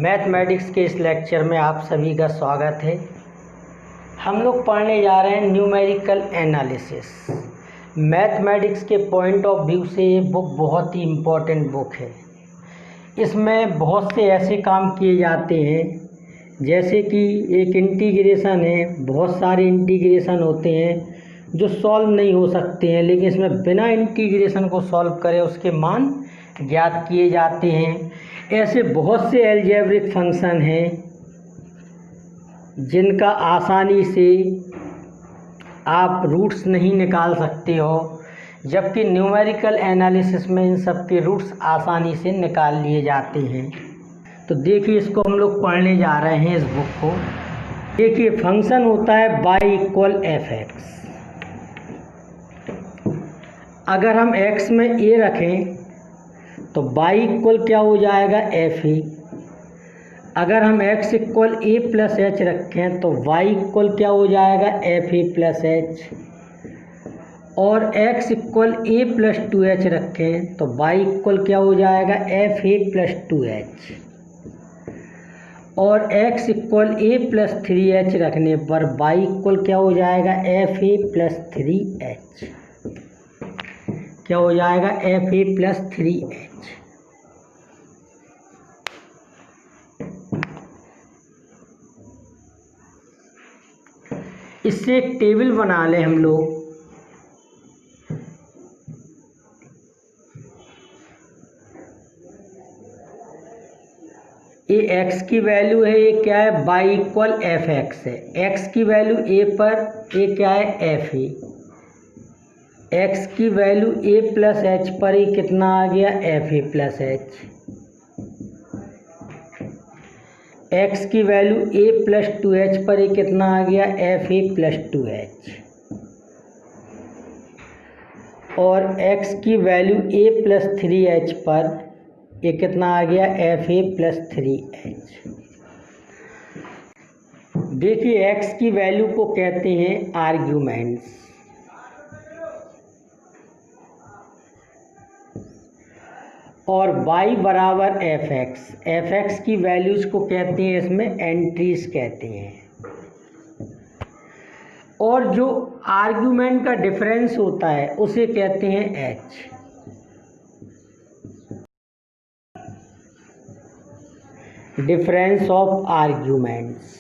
Mathematics के इस lecture में आप सभी का स्वागत है। हम लोग पढ़ने जा रहे हैं न्यूमेरिकल एनालिसिस। मैथमेटिक्स के पॉइंट ऑफ व्यू से ये बुक बहुत ही इम्पोर्टेंट बुक है। इसमें बहुत से ऐसे काम किए जाते हैं, जैसे कि एक इंटीग्रेशन है, बहुत सारे इंटीग्रेशन होते हैं जो सॉल्व नहीं हो सकते हैं, लेकिन इसमें बिना इंटीग्रेशन को सॉल्व करे उसके मान ज्ञात किए जाते हैं। ऐसे बहुत से अलजेब्रिक फंक्शन हैं जिनका आसानी से आप रूट्स नहीं निकाल सकते हो, जबकि न्यूमेरिकल एनालिसिस में इन सब के रूट्स आसानी से निकाल लिए जाते हैं। तो देखिए, इसको हम लोग पढ़ने जा रहे हैं इस बुक को। देखिए, फंक्शन होता है y इक्वल एफ एक्स। अगर हम x में a रखें तो y इक्वल क्या हो जाएगा, एफ ए। अगर हम x इक्वल ए प्लस एच रखें तो y इक्वल क्या हो जाएगा, एफ ए प्लस एच। और x इक्वल ए प्लस टू एच रखें तो y इक्वल क्या हो जाएगा, F A plus two H. और x इक्वल ए प्लस थ्री एच रखने पर y इक्वल क्या हो जाएगा, F A plus three H. क्या हो जाएगा, F A plus three H. इससे एक टेबल बना लें हम लोग। ये x की वैल्यू है, ये क्या है, y इक्वल एफ एक्स है। x की वैल्यू a पर ये क्या है, एफ ए। x की वैल्यू a प्लस एच पर ही कितना आ गया, F A plus H. x की value a plus two H पर ही कितना आ गया, F A plus two H. और x की value a plus three H पर ये कितना आ गया, F A plus three H. देखिए, x की वैल्यू को कहते हैं आर्ग्यूमेंट्स। और y बराबर एफ एक्स की वैल्यूज़ को कहते हैं, इसमें एंट्रीज कहते हैं। और जो आर्ग्यूमेंट का डिफरेंस होता है उसे कहते हैं h। Difference of arguments.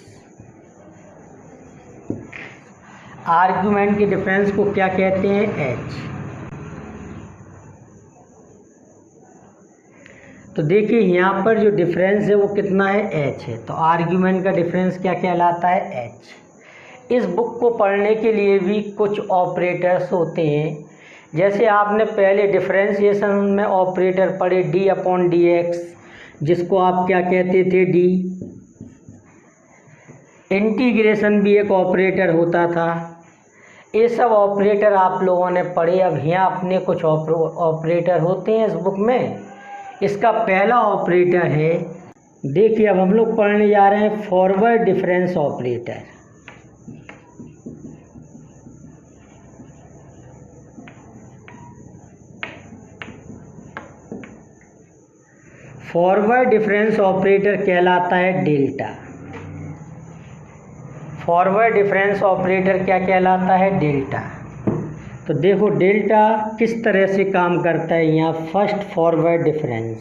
Argument के डिफरेंस को क्या कहते हैं, h। तो देखिए, यहाँ पर जो डिफरेंस है वो कितना है, h है। तो आर्ग्यूमेंट का डिफरेंस क्या कहलाता है, h। इस बुक को पढ़ने के लिए भी कुछ ऑपरेटर्स होते हैं। जैसे आपने पहले डिफरेंशिएशन में ऑपरेटर पढ़े, डी अपॉन डी एक्स, जिसको आप क्या कहते थे, डी। इंटीग्रेशन भी एक ऑपरेटर होता था। ये सब ऑपरेटर आप लोगों ने पढ़े। अब यहाँ अपने कुछ ऑपरेटर होते हैं इस बुक में। इसका पहला ऑपरेटर है, देखिए, अब हम लोग पढ़ने जा रहे हैं forward difference operator. Forward difference operator कहलाता है डेल्टा। फॉरवर्ड डिफरेंस ऑपरेटर क्या कहलाता है, डेल्टा। तो देखो, डेल्टा किस तरह से काम करता है। यहाँ first forward difference,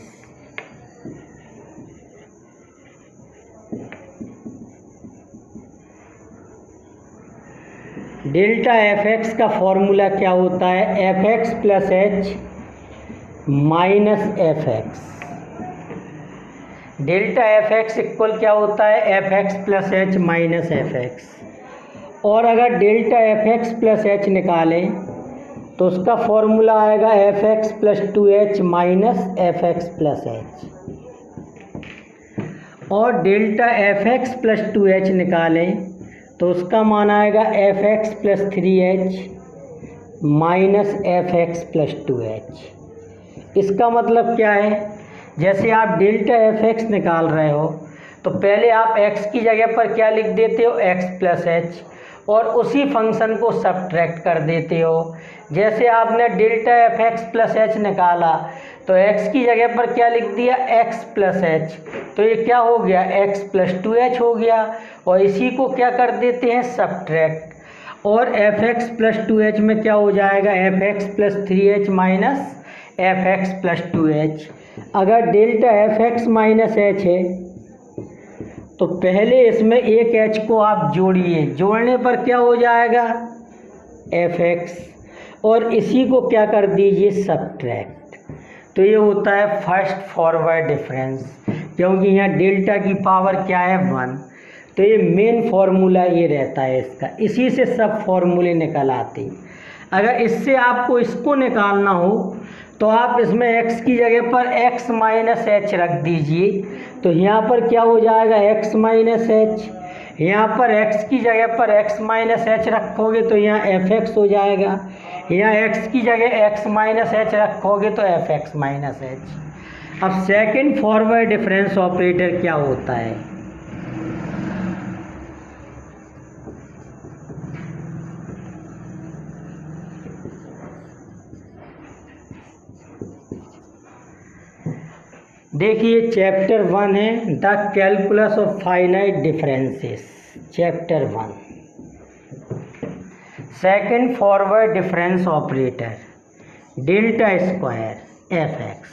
delta f x का फॉर्मूला क्या होता है, f x plus h minus f x. Delta f x equal क्या होता है, f x plus h minus f x. और अगर delta f x plus h निकालें तो उसका फॉर्मूला आएगा f x plus two h minus f x plus h. और delta f x plus two h निकालें तो उसका मान आएगा f x plus three H minus f x plus two H. इसका मतलब क्या है, जैसे आप डेल्टा एफ एक्स निकाल रहे हो तो पहले आप x की जगह पर क्या लिख देते हो, x प्लस एच, और उसी फंक्शन को सब्ट्रैक्ट कर देते हो। जैसे आपने delta f x plus H निकाला तो x की जगह पर क्या लिख दिया, x प्लस एच, तो ये क्या हो गया, x प्लस 2h हो गया। और इसी को क्या कर देते हैं, सब्ट्रैक्ट, और fx प्लस 2h में क्या हो जाएगा, fx plus 3h minus fx plus 2h। अगर डेल्टा fx माइनस h है तो पहले इसमें एक h को आप जोड़िए, जोड़ने पर क्या हो जाएगा, fx, और इसी को क्या कर दीजिए, सब्ट्रैक्ट। तो ये होता है फर्स्ट फॉरवर्ड डिफरेंस, क्योंकि यहाँ डेल्टा की पावर क्या है, 1। तो ये मेन फार्मूला ये रहता है इसका, इसी से सब फार्मूले निकल आते हैं। अगर इससे आपको इसको निकालना हो तो आप इसमें x की जगह पर x माइनस एच रख दीजिए, तो यहाँ पर क्या हो जाएगा, x माइनस एच। यहाँ पर x की जगह पर x माइनस एच रखोगे तो यहाँ fx हो जाएगा, यहाँ x की जगह x माइनस एच रखोगे तो fx माइनस एच। अब सेकंड फॉरवर्ड डिफरेंस ऑपरेटर क्या होता है, देखिए चैप्टर 1 है the calculus of finite differences, chapter 1। Second forward difference operator, delta square f x.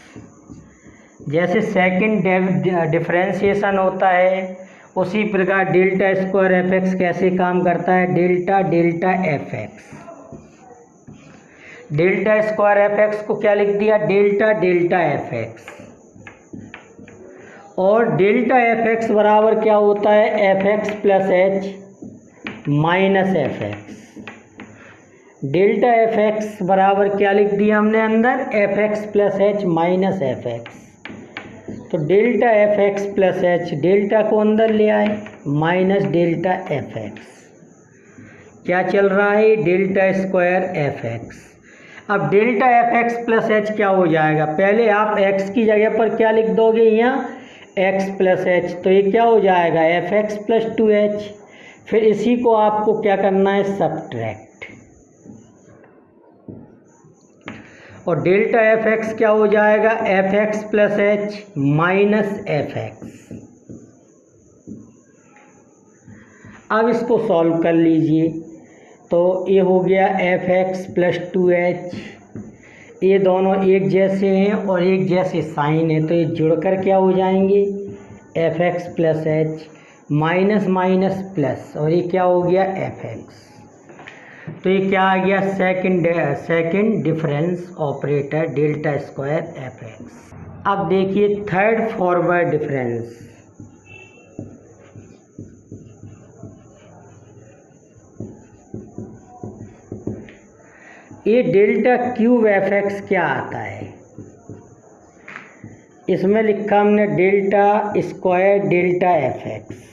जैसे सेकंड डिफरेंशिएशन होता है उसी प्रकार डेल्टा स्क्वायर एफ एक्स कैसे काम करता है, delta delta f x. Delta square f x को क्या लिख दिया, डेल्टा डेल्टा एफ एक्स। और डेल्टा एफ एक्स बराबर क्या होता है, f x plus h minus f x. Delta f x बराबर क्या लिख दिया हमने अंदर, f x plus h minus f x. तो delta f x plus h, delta को अंदर ले आए, माइनस डेल्टा एफ एक्स। क्या चल रहा है, डेल्टा स्क्वायर एफ एक्स। अब delta f x plus H क्या हो जाएगा, पहले आप एक्स की जगह पर क्या लिख दोगे, यहाँ x प्लस एच, तो ये क्या हो जाएगा, एफ एक्स प्लस 2h। फिर इसी को आपको क्या करना है, सब्ट्रैक्ट, और डेल्टा एफ एक्स क्या हो जाएगा, f x plus h minus f x. अब इसको सॉल्व कर लीजिए, तो ये हो गया एफ एक्स प्लस 2h, ये दोनों एक जैसे हैं और एक जैसे साइन है, तो ये जुड़कर क्या हो जाएंगे, F x plus h minus minus plus, और ये क्या हो गया, एफ एक्स। तो ये क्या आ गया, second difference operator delta square f x. अब देखिए थर्ड फॉरवर्ड डिफरेंस, ये डेल्टा क्यूब एफ एक्स क्या आता है, इसमें लिखा हमने delta square delta f x.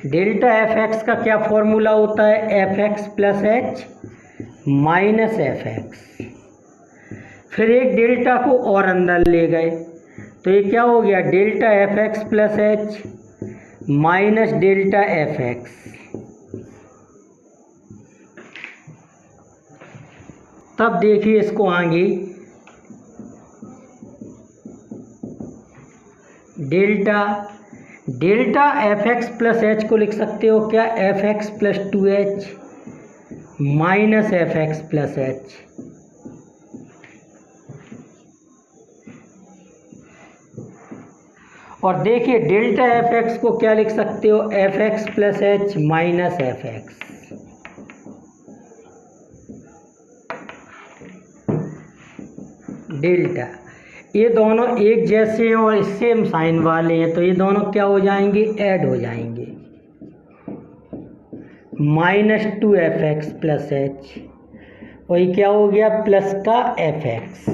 Delta f x का क्या फॉर्मूला होता है, f x plus h minus f x. फिर एक डेल्टा को और अंदर ले गए, तो ये क्या हो गया, delta f x plus h minus delta f x. तब देखिए इसको आगे, delta f x plus H को लिख सकते हो क्या, F x plus 2h minus f x plus h. और देखिए डेल्टा एफ एक्स को क्या लिख सकते हो, f x plus h minus f x. Delta, ये दोनों एक जैसे हैं और सेम साइन वाले हैं, तो ये दोनों क्या हो जाएंगे, ऐड हो जाएंगे, minus 2 F x plus H, वही क्या हो गया, प्लस का एफ एक्स।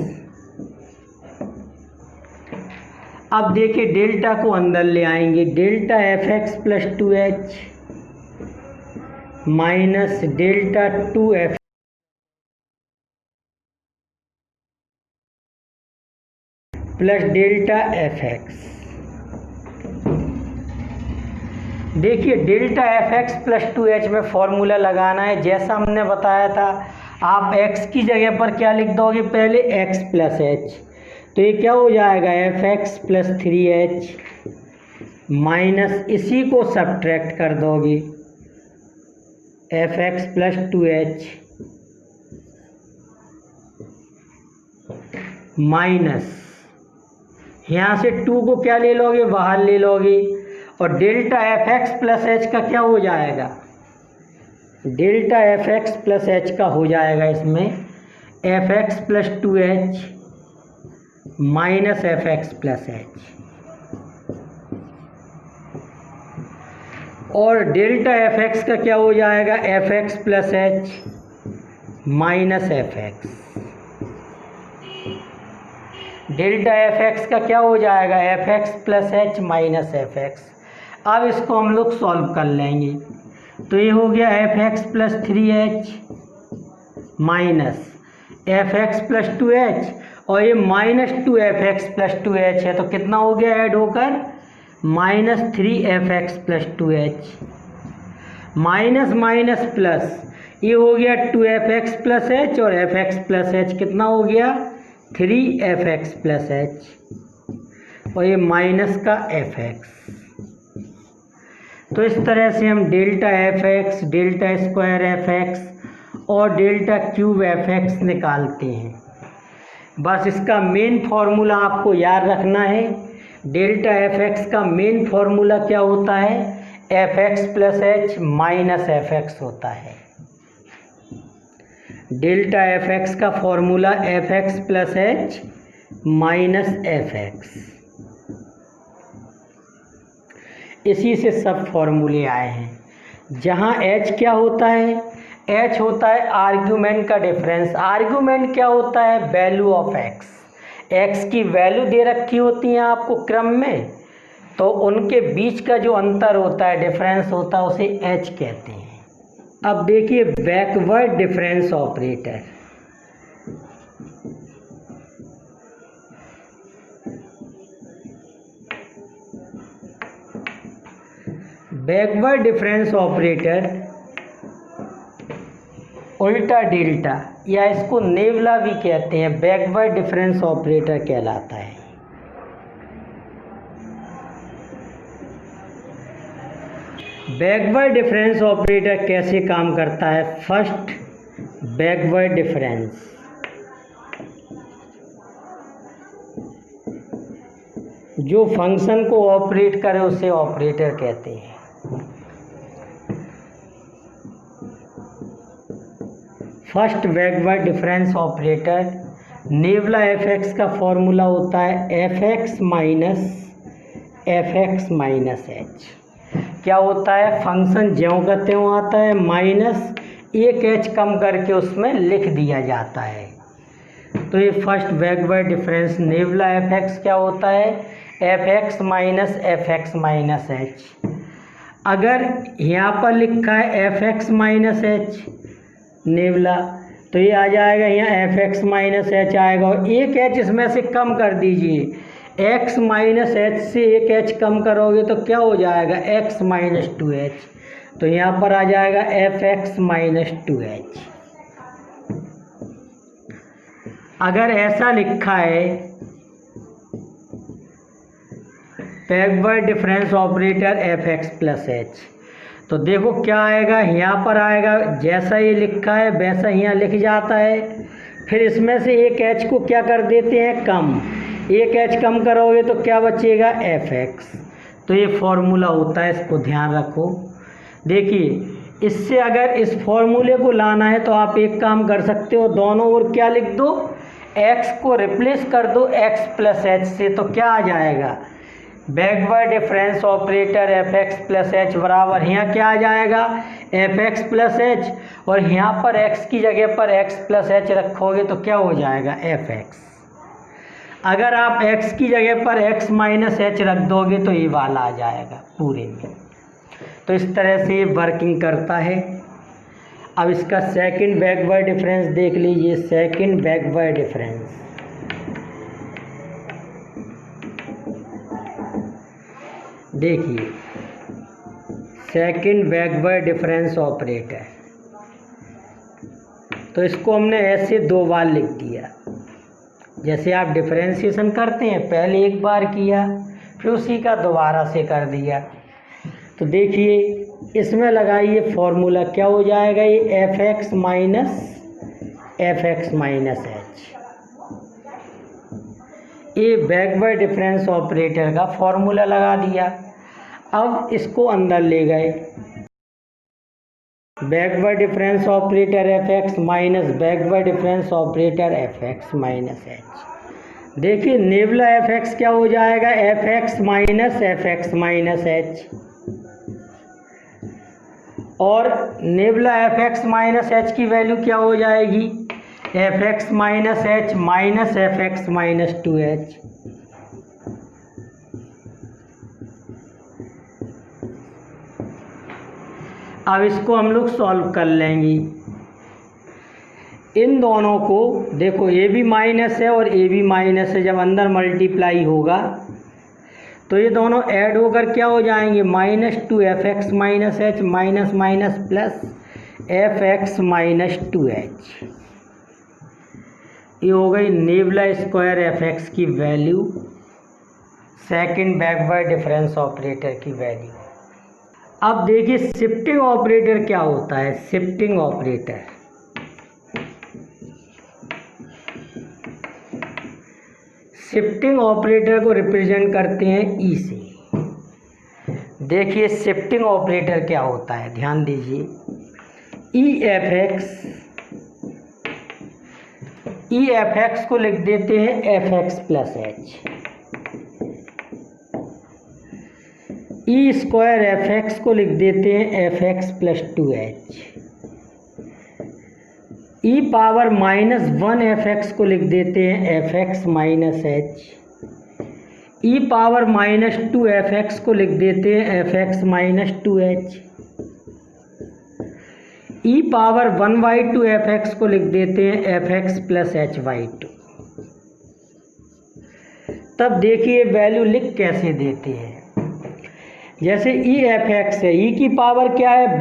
अब देखिए डेल्टा को अंदर ले आएंगे, delta f x plus 2h minus delta 2f plus delta f x. देखिए delta f x plus 2h में फॉर्मूला लगाना है, जैसा हमने बताया था आप x की जगह पर क्या लिख दोगे, पहले x प्लस एच, तो ये क्या हो जाएगा, f x plus 3h minus इसी को सब्ट्रैक्ट कर दोगे, F x plus 2h minus यहाँ से 2 को क्या ले लोगे, बाहर ले लोगे, और delta f x plus h का क्या हो जाएगा, delta f x plus h का हो जाएगा इसमें F x plus 2h minus f x plus h, और डेल्टा एफ एक्स का क्या हो जाएगा, f x plus h minus f x, delta f x का क्या हो जाएगा, f x plus h minus f x. अब इसको हम लोग सॉल्व कर लेंगे, तो ये हो गया f x plus 3h minus f x plus 2h, और ये माइनस 2f(x) प्लस 2h है, तो कितना हो गया ऐड होकर, minus 3f(x) plus 2h, minus minus plus, ये हो गया 2f(x) प्लस h, और f(x) प्लस h कितना हो गया, 3f(x) प्लस h, और ये माइनस का f(x). तो इस तरह से हम delta f(x), delta square f(x) और डेल्टा क्यूब f(x) निकालते हैं। बस इसका मेन फार्मूला आपको याद रखना है, डेल्टा f(x) का मेन फार्मूला क्या होता है, f(x) plus h minus f(x) होता है। डेल्टा f(x) का formula f(x) plus h minus f(x), इसी से सब फॉर्मूले आए हैं। जहाँ h क्या होता है, h होता है आर्ग्यूमेंट का डिफरेंस। आर्ग्यूमेंट क्या होता है, वैल्यू ऑफ x की वैल्यू दे रखी होती है आपको क्रम में, तो उनके बीच का जो अंतर होता है, डिफरेंस होता है, उसे h कहते हैं। अब देखिए backward difference operator, backward difference operator उल्टा डेल्टा, या इसको नेवला भी कहते हैं, बैकवर्ड डिफरेंस ऑपरेटर कहलाता है। बैकवर्ड डिफरेंस ऑपरेटर कैसे काम करता है, फर्स्ट बैकवर्ड डिफरेंस, जो फंक्शन को ऑपरेट करे उसे ऑपरेटर कहते हैं। First backward difference operator, nabla f(x) का फॉर्मूला होता है f(x) minus f(x) minus h। क्या होता है, फंक्शन ज्यों का त्यों आता है, माइनस एक h कम करके उसमें लिख दिया जाता है। तो ये फर्स्ट बैकवर्ड डिफरेंस नेवला f(x) क्या होता है, f(x) minus f(x) minus h। अगर यहाँ पर लिखा है f(x) माइनस h नेवला, तो ये आ जाएगा यहाँ f(x) माइनस h आएगा, और एक h इसमें से कम कर दीजिए, x माइनस h से एक h कम करोगे तो क्या हो जाएगा, x माइनस 2h, तो यहाँ पर आ जाएगा f(x) माइनस 2h। अगर ऐसा लिखा है backward difference operator f(x) plus h, तो देखो क्या आएगा, यहाँ पर आएगा जैसा ये लिखा है वैसा यहाँ लिख जाता है, फिर इसमें से एक h को क्या कर देते हैं, कम, एक h कम करोगे तो क्या बचेगा, f(x). तो ये फॉर्मूला होता है, इसको ध्यान रखो। देखिए इससे अगर इस फॉर्मूले को लाना है तो आप एक काम कर सकते हो, दोनों ओर क्या लिख दो, x को रिप्लेस कर दो x प्लस h से, तो क्या आ जाएगा, backward difference operator f(x) plus h बराबर यहाँ क्या आ जाएगा, f(x) प्लस h, और यहाँ पर x की जगह पर x प्लस h रखोगे तो क्या हो जाएगा, f(x). अगर आप x की जगह पर x माइनस h रख दोगे तो ये वाला आ जाएगा पूरे में। तो इस तरह से ये वर्किंग करता है। अब इसका सेकंड बैकवर्ड डिफरेंस देख लीजिए, सेकंड बैकवर्ड डिफरेंस, देखिए सेकंड बैकवर्ड डिफरेंस ऑपरेटर, तो इसको हमने ऐसे 2 बार लिख दिया। जैसे आप डिफरेंशिएशन करते हैं, पहले एक बार किया फिर उसी का दोबारा से कर दिया। तो देखिए इसमें लगाइए फॉर्मूला, क्या हो जाएगा, ये एफ एक्स माइनस एच, ये बैकवर्ड डिफरेंस ऑपरेटर का फॉर्मूला लगा दिया। अब इसको अंदर ले गए, backward difference operator f x minus backward difference operator f x minus H. देखिए नेबुला एफ एक्स क्या हो जाएगा, एफ एक्स माइनस एच, और nebula F x minus H की वैल्यू क्या हो जाएगी, F x minus H minus f x minus 2h। अब इसको हम लोग सॉल्व कर लेंगे। इन दोनों को देखो, ए भी माइनस है और ए भी माइनस है, जब अंदर मल्टीप्लाई होगा तो ये दोनों ऐड होकर क्या हो जाएंगे, -2 F x minus H minus minus plus F x minus 2h। ये हो गई नेबुला स्क्वायर एफ एक्स की value, second backward difference operator की वैल्यू। अब देखिए शिफ्टिंग ऑपरेटर क्या होता है, शिफ्टिंग ऑपरेटर शिफ्टिंग ऑपरेटर को रिप्रेजेंट करते हैं ई से। देखिए शिफ्टिंग ऑपरेटर क्या होता है, ध्यान दीजिए, ई एफ एक्स को लिख देते हैं F x plus H, E square f x को लिख देते हैं एफ एक्स प्लस 2h, ई पावर -1 एफ एक्स को लिख देते हैं एफ एक्स माइनस एच, ई पावर -2 एफ एक्स को लिख देते हैं एफ एक्स माइनस 2h, ई पावर 1/2 एफ एक्स को लिख देते हैं एफ एक्स प्लस h/2। तब देखिए वैल्यू लिख कैसे देते हैं, जैसे ई एफ एक्स है, ई की पावर क्या है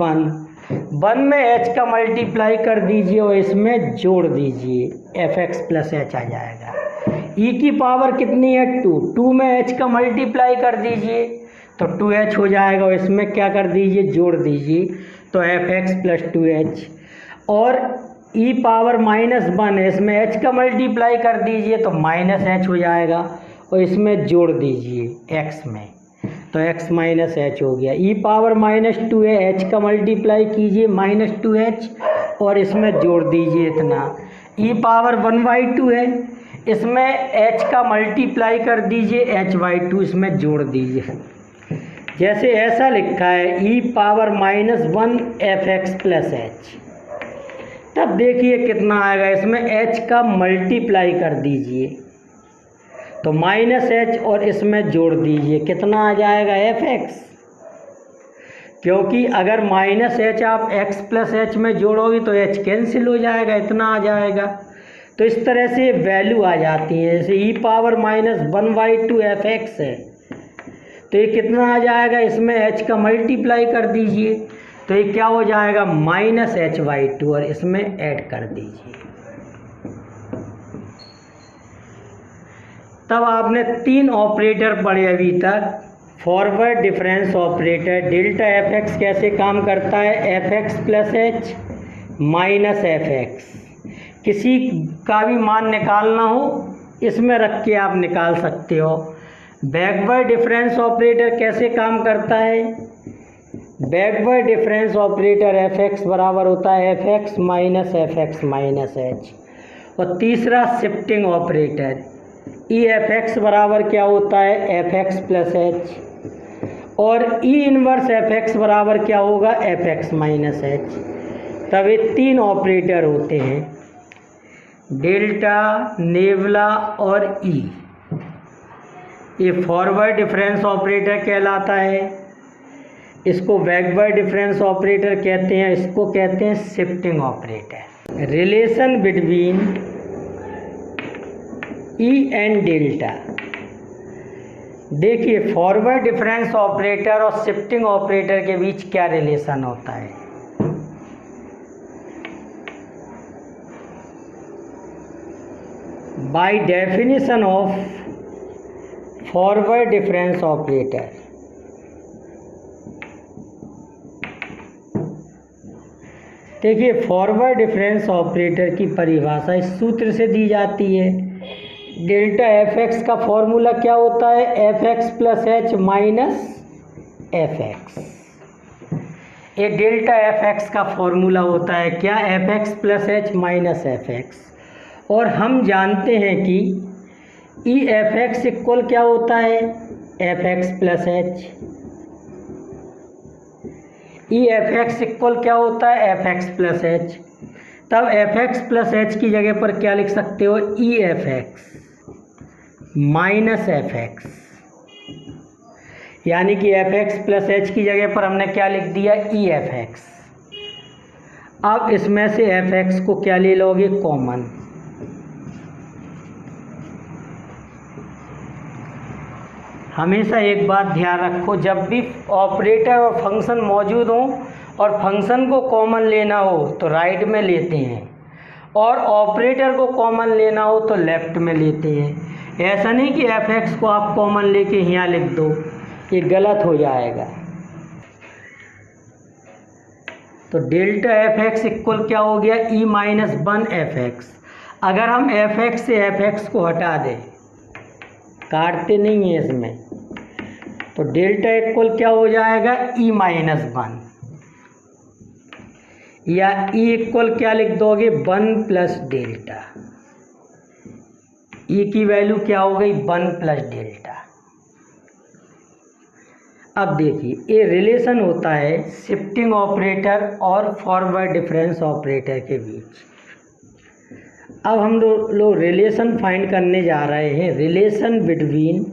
1 में h का मल्टीप्लाई कर दीजिए और इसमें जोड़ दीजिए, एफ एक्स प्लस एच आ जाएगा। ई की पावर कितनी है 2 में h का मल्टीप्लाई कर दीजिए तो 2h हो जाएगा, और इसमें क्या कर दीजिए, जोड़ दीजिए तो एफ एक्स प्लस 2h। और ई पावर -1 है, इसमें h का मल्टीप्लाई कर दीजिए तो -h हो जाएगा, और इसमें जोड़ दीजिए x में तो x माइनस एच हो गया। ई पावर -2 है, h का मल्टीप्लाई कीजिए -2h और इसमें जोड़ दीजिए इतना। ई पावर 1/2 है, इसमें h का मल्टीप्लाई कर दीजिए h/2, इसमें जोड़ दीजिए। जैसे ऐसा लिखा है E power -1 f x plus h, तब देखिए कितना आएगा, इसमें h का मल्टीप्लाई कर दीजिए तो -h और इसमें जोड़ दीजिए, कितना आ जाएगा एफ एक्स, क्योंकि अगर -h आप x प्लस एच में जोड़ोगे तो h कैंसिल हो जाएगा, इतना आ जाएगा। तो इस तरह से वैल्यू आ जाती है। जैसे ई पावर -1/2 एफ एक्स है तो ये कितना आ जाएगा, इसमें h का मल्टीप्लाई कर दीजिए तो ये क्या हो जाएगा, -h/2 और इसमें ऐड कर दीजिए। तब आपने 3 ऑपरेटर पढ़े अभी तक। Forward difference operator, delta f x कैसे काम करता है, f x plus h minus f x, किसी का भी मान निकालना हो इसमें रख के आप निकाल सकते हो। बैकवर्ड डिफरेंस ऑपरेटर कैसे काम करता है, backward difference operator f x बराबर होता है एफ एक्स माइनस एच। और तीसरा shifting operator E F x बराबर क्या होता है, एफ एक्स प्लस एच, और ई इनवर्स एफ एक्स बराबर क्या होगा, एफ एक्स माइनस एच। तब ये 3 ऑपरेटर होते हैं, डेल्टा, नेबुला और ई। ये फॉरवर्ड डिफरेंस ऑपरेटर कहलाता है, इसको बैकवर्ड डिफरेंस ऑपरेटर कहते हैं, इसको कहते हैं shifting operator. Relation between E and delta, देखिए फॉरवर्ड डिफरेंस ऑपरेटर और शिफ्टिंग ऑपरेटर के बीच क्या रिलेशन होता है। By definition of forward difference operator, देखिए फॉरवर्ड डिफरेंस ऑपरेटर की परिभाषा इस सूत्र से दी जाती है। डेल्टा एफ एक्स का फॉर्मूला क्या होता है? F x plus h minus f x. ये डेल्टा एफ एक्स का फॉर्मूला होता है क्या? F x plus h minus f x. और हम जानते हैं कि ई एफ एक्स इक्वल क्या होता है? F x plus H. E F x equal क्या होता है? F x plus h. तब एफ एक्स प्लस एच की जगह पर क्या लिख सकते हो? E F x minus f x, यानी कि एफ एक्स प्लस एच की जगह पर हमने क्या लिख दिया? E F x. अब इसमें से एफ एक्स को क्या ले लोगे? कॉमन। हमेशा एक बात ध्यान रखो, जब भी ऑपरेटर और फंक्शन मौजूद हों और फंक्शन को कॉमन लेना हो तो राइट में लेते हैं, और ऑपरेटर को कॉमन लेना हो तो लेफ्ट में लेते हैं। ऐसा नहीं कि एफ एक्स को आप कॉमन लेके यहाँ लिख दो, ये गलत हो जाएगा। तो डेल्टा एफ एक्स इक्वल क्या हो गया? E minus 1 f x. अगर हम एफ एक्स से एफ एक्स को हटा दें, काटते नहीं है इसमें, तो डेल्टा इक्वल क्या हो जाएगा? ई माइनस 1, या ई इक्वल क्या लिख दोगे? 1 प्लस डेल्टा। ई की वैल्यू क्या हो गई? 1 प्लस डेल्टा। अब देखिए ये रिलेशन होता है शिफ्टिंग ऑपरेटर और फॉरवर्ड डिफरेंस ऑपरेटर के बीच। अब हम लोग रिलेशन फाइंड करने जा रहे हैं, relation between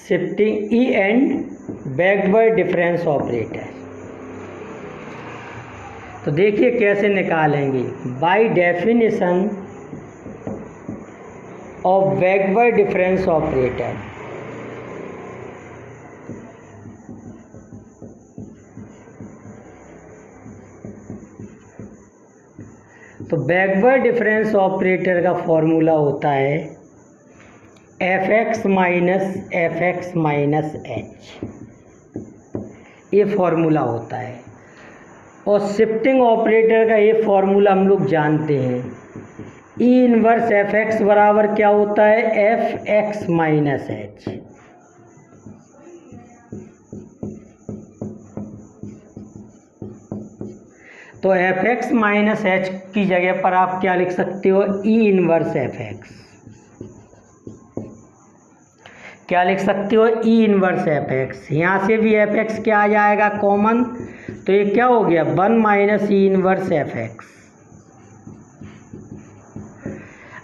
shifting E and backward difference operator. तो देखिए कैसे निकालेंगे। By definition of backward difference operator, तो बैकवर्ड डिफरेंस ऑपरेटर का फॉर्मूला होता है एफ एक्स माइनस एच, ये फॉर्मूला होता है। और शिफ्टिंग ऑपरेटर का ये फॉर्मूला हम लोग जानते हैं, ई इनवर्स एफ एक्स बराबर क्या होता है? F x minus h. तो एफ एक्स माइनस एच की जगह पर आप क्या लिख सकते हो? ई इनवर्स एफ एक्स। क्या लिख सकते हो? ई इनवर्स एफ एक्स। यहाँ से भी एफ एक्स क्या आ जाएगा? कॉमन। तो ये क्या हो गया? 1 माइनस ई इनवर्स एफ एक्स।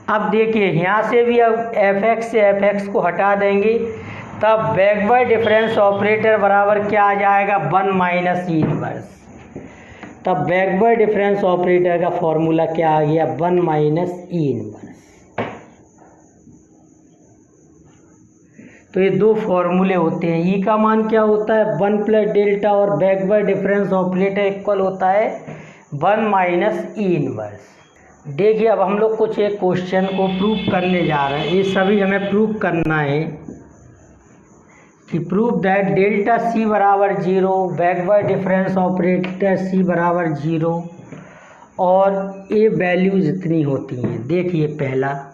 अब देखिए यहाँ से भी अब एफ एक्स से एफ एक्स को हटा देंगे, तब बैकवर्ड डिफरेंस ऑपरेटर बराबर क्या आ जाएगा? 1 माइनस ई इनवर्स। तब बैकवर्ड डिफरेंस ऑपरेटर का फॉर्मूला क्या आ गया? 1 माइनस ई इनवर्स। तो ये दो फॉर्मूले होते हैं। ई का मान क्या होता है? 1 प्लस डेल्टा, और बैकवर्ड डिफरेंस ऑपरेटर इक्वल होता है 1 माइनस ई इनवर्स। देखिए अब हम लोग कुछ एक क्वेश्चन को प्रूव करने जा रहे हैं। ये सभी हमें प्रूव करना है कि प्रूव दैट डेल्टा सी बराबर 0, बैकवर्ड डिफरेंस ऑपरेटर सी बराबर 0, और ये वैल्यू जितनी होती हैं। देखिए पहला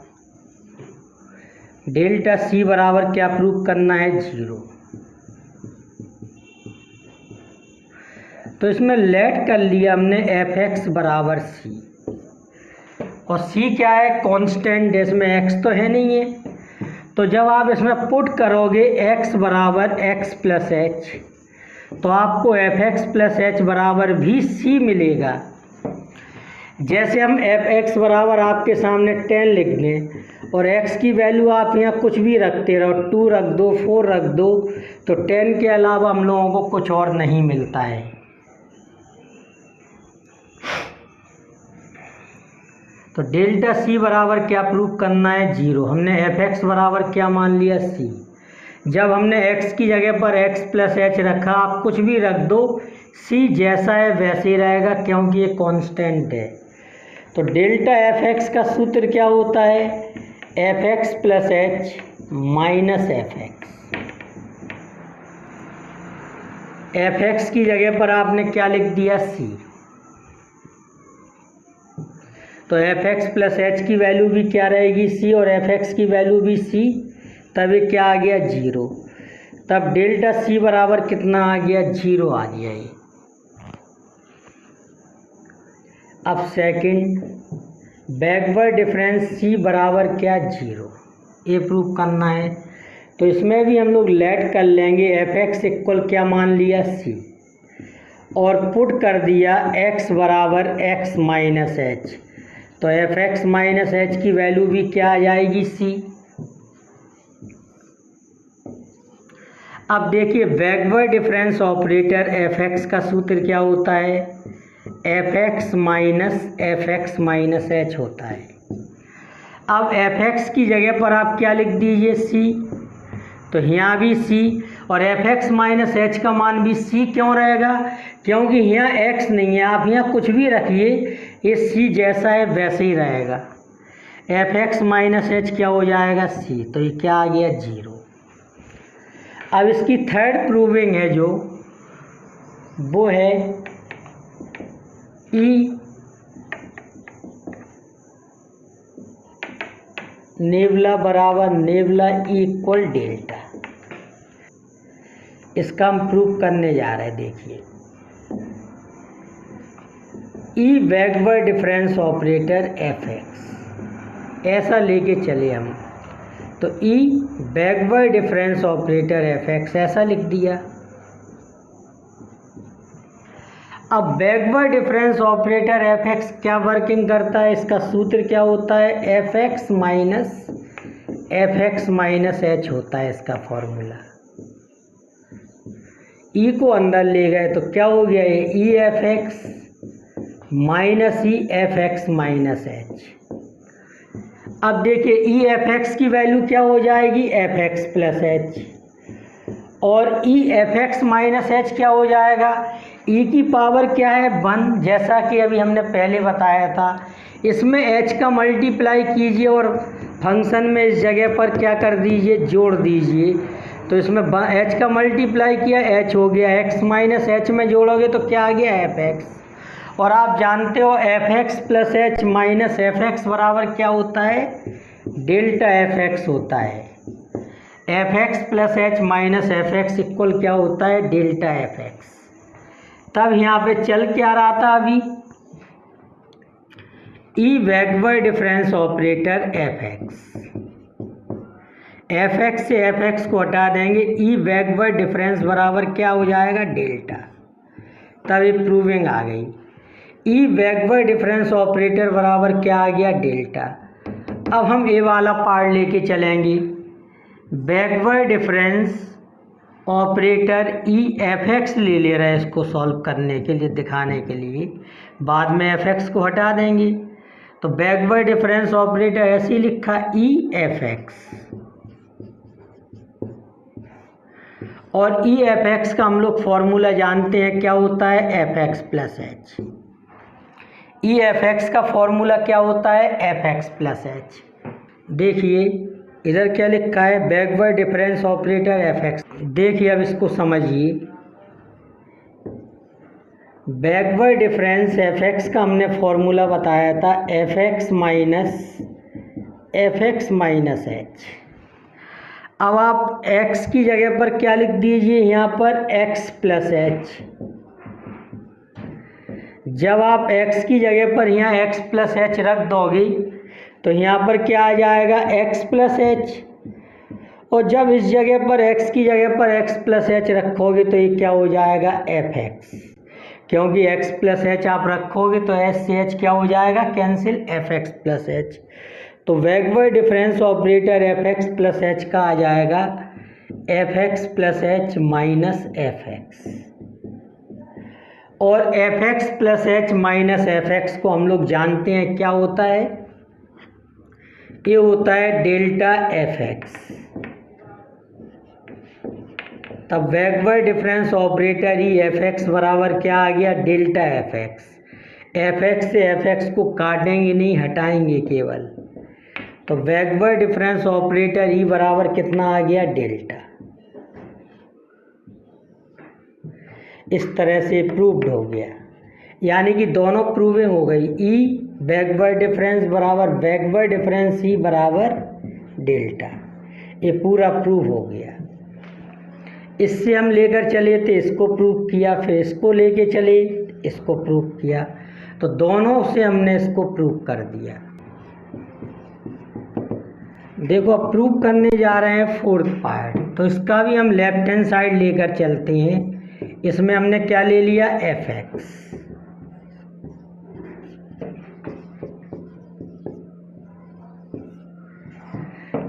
डेल्टा सी बराबर क्या प्रूव करना है? 0। तो इसमें लेट कर लिया हमने एफ एक्स बराबर सी, और सी क्या है? कांस्टेंट, इसमें एक्स तो है नहीं है। तो जब आप इसमें पुट करोगे x बराबर एक्स प्लस एच, तो आपको एफ एक्स प्लस एच बराबर भी सी मिलेगा। जैसे हम एफ एक्स बराबर आपके सामने 10 लिख दें, और x की वैल्यू आप यहाँ कुछ भी रखते रहो, 2 रख दो, 4 रख दो, तो 10 के अलावा हम लोगों को कुछ और नहीं मिलता है। तो डेल्टा सी बराबर क्या प्रूव करना है? 0। हमने एफ एक्स बराबर क्या मान लिया? सी। जब हमने x की जगह पर x प्लस एच रखा, आप कुछ भी रख दो, सी जैसा है वैसे ही रहेगा, क्योंकि ये कांस्टेंट है। तो डेल्टा एफ एक्स का सूत्र क्या होता है? F x plus h minus f x. F x की जगह पर आपने क्या लिख दिया? सी। तो एफ एक्स प्लस एच की वैल्यू भी क्या रहेगी? सी, और एफ एक्स की वैल्यू भी सी। तब ये क्या आ गया? 0। तब डेल्टा सी बराबर कितना आ गया? 0 आ गया ये। अब सेकंड, बैकवर्ड डिफरेंस सी बराबर क्या? 0। ये प्रूव करना है। तो इसमें भी हम लोग लेट कर लेंगे। एफ एक्स इक्वल क्या मान लिया? सी, और पुट कर दिया एक्स बराबर एक्स माइनस एच। तो एफ एक्स माइनस एच की वैल्यू भी क्या आ जाएगी? सी। अब देखिए backward difference operator f x का सूत्र क्या होता है? एफ एक्स माइनस एच होता है। अब एफ एक्स की जगह पर आप क्या लिख दीजिए? सी। तो यहाँ भी सी, और एफ एक्स माइनस एच का मान भी सी क्यों रहेगा? क्योंकि यहाँ एक्स नहीं है, आप यहाँ कुछ भी रखिए, ये सी जैसा है वैसे ही रहेगा। एफ एक्स माइनस एच क्या हो जाएगा? सी। तो ये क्या आ गया? 0। अब इसकी थर्ड प्रूविंग है जो, वो है ई नेबला बराबर नेबला इक्वल डेल्टा। इसका हम प्रूव करने जा रहे हैं। देखिए, E backward difference operator f x ऐसा लेके चले हम। तो E backward difference operator f x ऐसा लिख दिया। अब backward difference operator f x क्या वर्किंग करता है? इसका सूत्र क्या होता है? एफ एक्स माइनस एच होता है इसका फॉर्मूला। ई को अंदर ले गए तो क्या हो गया? ये E F x minus E F x minus H. अब देखिए ई एफ एक्स की वैल्यू क्या हो जाएगी? एफ एक्स प्लस एच, और E F x minus H क्या हो जाएगा? ई की पावर क्या है? 1, जैसा कि अभी हमने पहले बताया था। इसमें एच का मल्टीप्लाई कीजिए और फंक्शन में इस जगह पर क्या कर दीजिए? जोड़ दीजिए। तो इसमें एच का मल्टीप्लाई किया, एच हो गया, एक्स माइनस एच में जोड़ोगे तो क्या आ गया? F x. और आप जानते हो f x plus h minus f x बराबर क्या होता है? डेल्टा एफ एक्स होता है। F x plus h minus f x equal क्या होता है? Delta f x. तब यहाँ पे चल क्या रहा था अभी? E backward difference operator f x. F x से एफ एक्स को हटा देंगे, ई बैकवर्ड डिफरेंस बराबर क्या हो जाएगा? डेल्टा। तब ये प्रूविंग आ गई। ई बैकवर्ड डिफरेंस ऑपरेटर बराबर क्या आ गया? डेल्टा। अब हम ए वाला पार्ट लेके चलेंगे। Backward difference operator E F x ले रहा है इसको सॉल्व करने के लिए, दिखाने के लिए। बाद में एफ एक्स को हटा देंगे। तो बैकवर्ड डिफरेंस ऑपरेटर ऐसे ही लिखा, ई एफ एक्स, और ई एफ एक्स का हम लोग फॉर्मूला जानते हैं क्या होता है? F x plus H. E F x का फॉर्मूला क्या होता है? F x plus H. देखिए इधर क्या लिखा है? Backward difference operator f x. देखिए अब इसको समझिए। बैकवर्ड डिफरेंस एफ एक्स का हमने फॉर्मूला बताया था, एफ एक्स माइनस एच। अब आप x की जगह पर क्या लिख दीजिए? यहाँ पर x प्लस एच। जब आप x की जगह पर यहाँ x प्लस एच रख दोगे तो यहाँ पर क्या आ जाएगा? x plus h. और जब इस जगह पर x की जगह पर x प्लस एच रखोगे तो ये क्या हो जाएगा? F x. क्योंकि x प्लस एच आप रखोगे तो एच से एच क्या हो जाएगा? Cancel, f x plus h. तो backward difference operator f x plus h का आ जाएगा f x plus h minus f x. और f x plus h minus f x को हम लोग जानते हैं क्या होता है? ये होता है डेल्टा एफ एक्स। तब बैकवर्ड डिफरेंस ऑपरेटर ही एफ एक्स बराबर क्या आ गया? Delta f x. F x से एफ एक्स को काटेंगे नहीं, हटाएंगे केवल। तो बैकवर्ड डिफरेंस ऑपरेटर ई बराबर कितना आ गया, डेल्टा। इस तरह से प्रूव्ड हो गया, यानी कि दोनों प्रूविंग हो गई। ई बैकवर्ड डिफरेंस बराबर बैकवर्ड डिफरेंस ई बराबर डेल्टा, ये पूरा प्रूव हो गया। इससे हम लेकर चले थे, इसको प्रूव किया, फिर इसको लेके चले, इसको प्रूव किया, तो दोनों से हमने इसको प्रूव कर दिया। देखो अब प्रूव करने जा रहे हैं फोर्थ पार्ट, तो इसका भी हम लेफ्ट हैंड साइड लेकर चलते हैं। इसमें हमने क्या ले लिया, F x.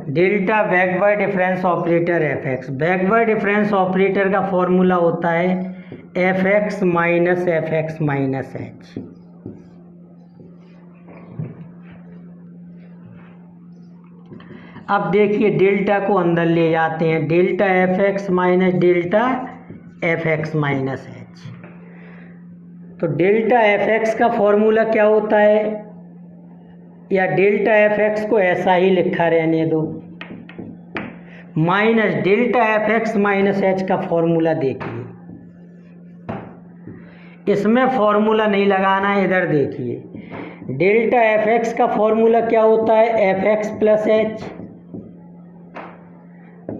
Delta backward difference operator f x. Backward difference operator का फॉर्मूला होता है f x minus f x minus H. अब देखिए डेल्टा को अंदर ले जाते हैं, delta f x minus delta f x minus h. तो डेल्टा एफ एक्स का फॉर्मूला क्या होता है, या डेल्टा एफ एक्स को ऐसा ही लिखा रहने दो, minus delta f x minus H का फॉर्मूला देखिए। इसमें फॉर्मूला नहीं लगाना है, इधर देखिए डेल्टा एफ एक्स का फॉर्मूला क्या होता है, f x plus h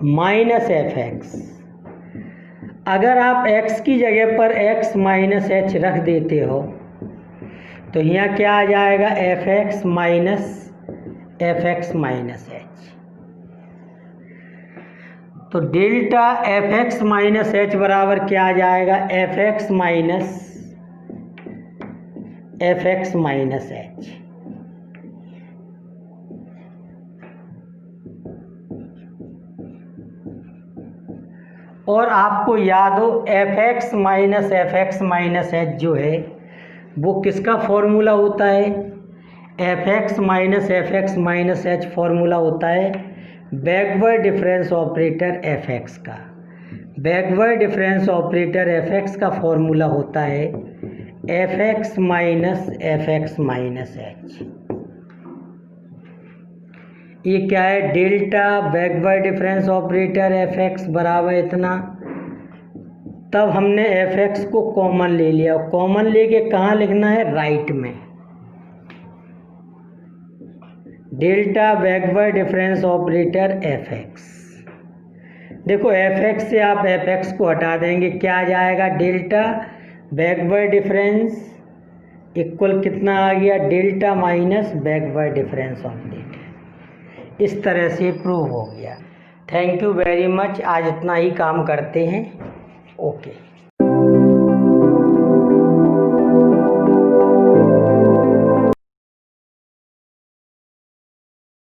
minus f x. अगर आप x की जगह पर x माइनस एच रख देते हो तो यहाँ क्या आ जाएगा, f x minus f x minus h. तो delta f x minus h बराबर क्या आ जाएगा, f x minus f x minus h. और आपको याद हो एफ एक्स माइनस एच जो है वो किसका फॉर्मूला होता है, f x minus h formula होता है backward difference operator f x का। Backward difference operator f x का फॉर्मूला होता है एफ एक्स माइनस एच। ये क्या है, delta backward difference operator f x बराबर इतना। तब हमने एफ एक्स को कॉमन ले लिया, कॉमन लेके कहाँ लिखना है, राइट में। Delta backward difference operator f x. देखो एफ एक्स से आप एफ एक्स को हटा देंगे, क्या आ जाएगा, डेल्टा बैकवर्ड डिफरेंस इक्वल कितना आ गया, delta minus backward difference operator. इस तरह से प्रूव हो गया। Thank you very much. आज इतना ही काम करते हैं। ओके।